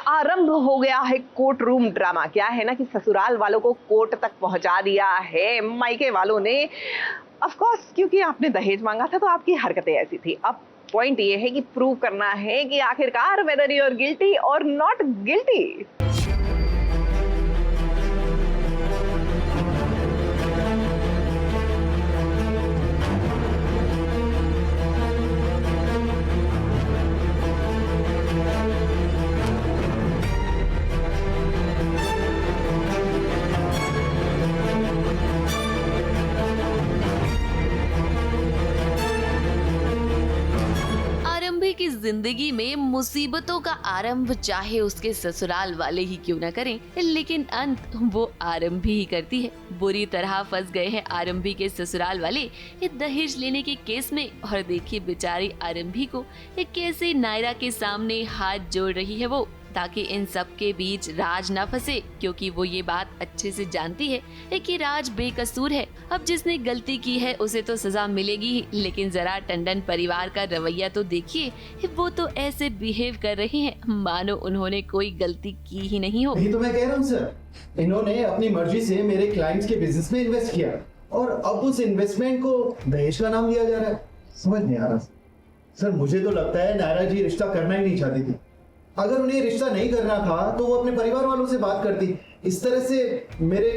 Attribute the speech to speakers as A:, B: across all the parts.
A: आरंभ हो गया है कोर्ट रूम ड्रामा। क्या है ना कि ससुराल वालों को कोर्ट तक पहुंचा दिया है मायके वालों ने। ऑफ कोर्स, क्योंकि आपने दहेज मांगा था तो आपकी हरकतें ऐसी थी। अब पॉइंट ये है कि प्रूव करना है कि आखिरकार वेदर यू आर गिल्टी और नॉट गिल्टी।
B: की जिंदगी में मुसीबतों का आरंभ चाहे उसके ससुराल वाले ही क्यों न करें, लेकिन अंत वो आरंभी ही करती है। बुरी तरह फंस गए हैं आरंभी के ससुराल वाले ये दहेज लेने के केस में। और देखिए बेचारी आरंभी को कैसे नायरा के सामने हाथ जोड़ रही है वो, ताकि इन सब के बीच राज न फंसे, क्योंकि वो ये बात अच्छे से जानती है कि राज बेकसूर है। अब जिसने गलती की है उसे तो सजा मिलेगी ही, लेकिन जरा टंडन परिवार का रवैया तो देखिए, वो तो ऐसे बिहेव कर रहे हैं मानो उन्होंने कोई गलती की ही नहीं हो।
C: यही तो मैं कह रहा हूँ सर, इन्होंने अपनी मर्जी से मेरे क्लाइंट्स के बिजनेस में इन्वेस्ट किया और अब उस इन्वेस्टमेंट को दहेज का नाम दिया जा रहा है। समझ नहीं आ रहा सर। मुझे तो लगता है नायरा जी रिश्ता करना ही नहीं चाहती थी। अगर उन्हें रिश्ता नहीं करना था तो वो अपने परिवार वालों से बात करती। इस तरह से मेरे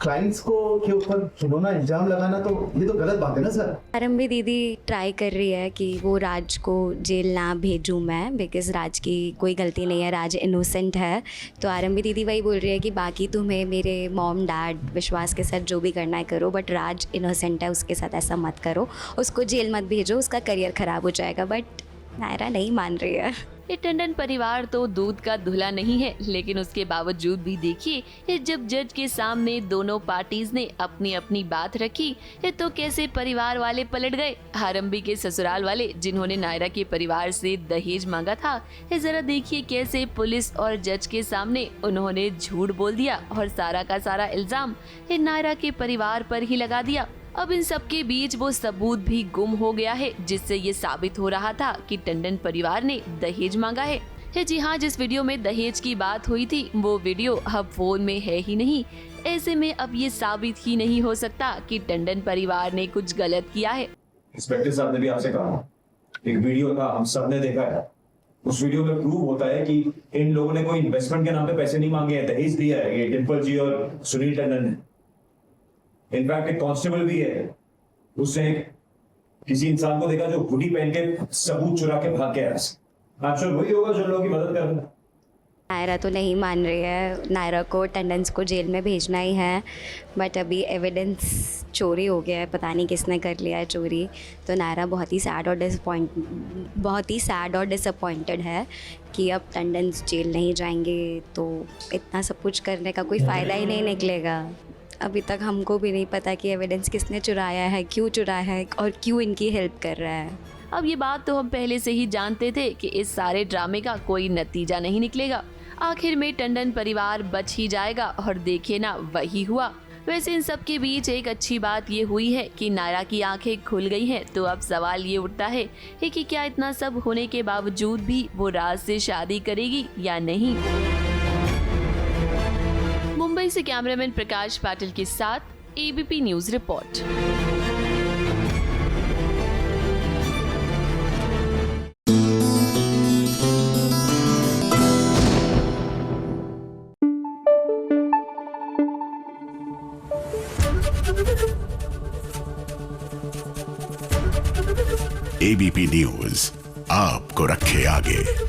C: क्लाइंट्स को के ऊपर खिलौना इल्जाम लगाना तो ये तो गलत बात है ना सर।
D: आरंभी दीदी ट्राई कर रही है कि वो राज को जेल ना भेजूं मैं, बिकॉज राज की कोई गलती नहीं है, राज इनोसेंट है। तो आरंभी दीदी वही बोल रही है कि बाकी तुम्हें मेरे मॉम डैड विश्वास के साथ जो भी करना है करो, बट राज इनोसेंट है, उसके साथ ऐसा मत करो, उसको जेल मत भेजो, उसका करियर ख़राब हो जाएगा। बट नायरा नहीं मान रही है।
B: ये टंडन परिवार तो दूध का धुला नहीं है, लेकिन उसके बावजूद भी देखिए जब जज के सामने दोनों पार्टीज ने अपनी अपनी बात रखी तो कैसे परिवार वाले पलट गए। आरंभी के ससुराल वाले जिन्होंने नायरा के परिवार से दहेज मांगा था, जरा देखिए कैसे पुलिस और जज के सामने उन्होंने झूठ बोल दिया और सारा का सारा इल्जाम नायरा के परिवार पर ही लगा दिया। अब इन सब के बीच वो सबूत भी गुम हो गया है, जिससे ये साबित हो रहा था कि टंडन परिवार ने दहेज मांगा है। जी हाँ, जिस वीडियो में दहेज की बात हुई थी वो वीडियो अब फोन में है ही नहीं। ऐसे में अब ये साबित ही नहीं हो सकता कि टंडन परिवार ने कुछ गलत किया है।
E: इंस्पेक्टर साहब ने भी आपसे कहा, एक वीडियो था, हम सब ने देखा है। उस वीडियो में प्रूव होता है कि इन लोगों ने कोई इन्वेस्टमेंट के नाम पे पैसे नहीं मांगे हैं, दहेज दिया है। ये डिम्पल जी और सुनील टंडन ने। इनफैक्ट एक कांस्टेबल भी है, उसने किसी इंसान को देखा जो हुडी पहन के सबूत चुरा के भाग गया। आप श्योर वही होगा जो लोगों की मदद कर रहा है।
D: नायरा तो नहीं मान रही है, नायरा को टंडन्स को जेल में भेजना ही है, बट अभी एविडेंस चोरी हो गया है, पता नहीं किसने कर लिया है चोरी। तो नायरा बहुत ही सैड और डिसअपॉइंटेड है कि अब टंडन्स जेल नहीं जाएंगे तो इतना सब कुछ करने का कोई फ़ायदा ही नहीं निकलेगा। अभी तक हमको भी नहीं पता कि एविडेंस किसने चुराया है, क्यों चुराया है और क्यों इनकी हेल्प कर रहा है।
B: अब ये बात तो हम पहले से ही जानते थे कि इस सारे ड्रामे का कोई नतीजा नहीं निकलेगा। आखिर में टंडन परिवार बच ही जाएगा और देखिए ना वही हुआ। वैसे इन सब के बीच एक अच्छी बात ये हुई है कि नायरा की आंखें खुल गई हैं। तो अब सवाल ये उठता है कि क्या इतना सब होने के बावजूद भी वो राज से शादी करेगी या नहीं। मुंबई से कैमरामैन प्रकाश पाटिल के साथ ABP news report.
F: ABP news आपको रखे आगे।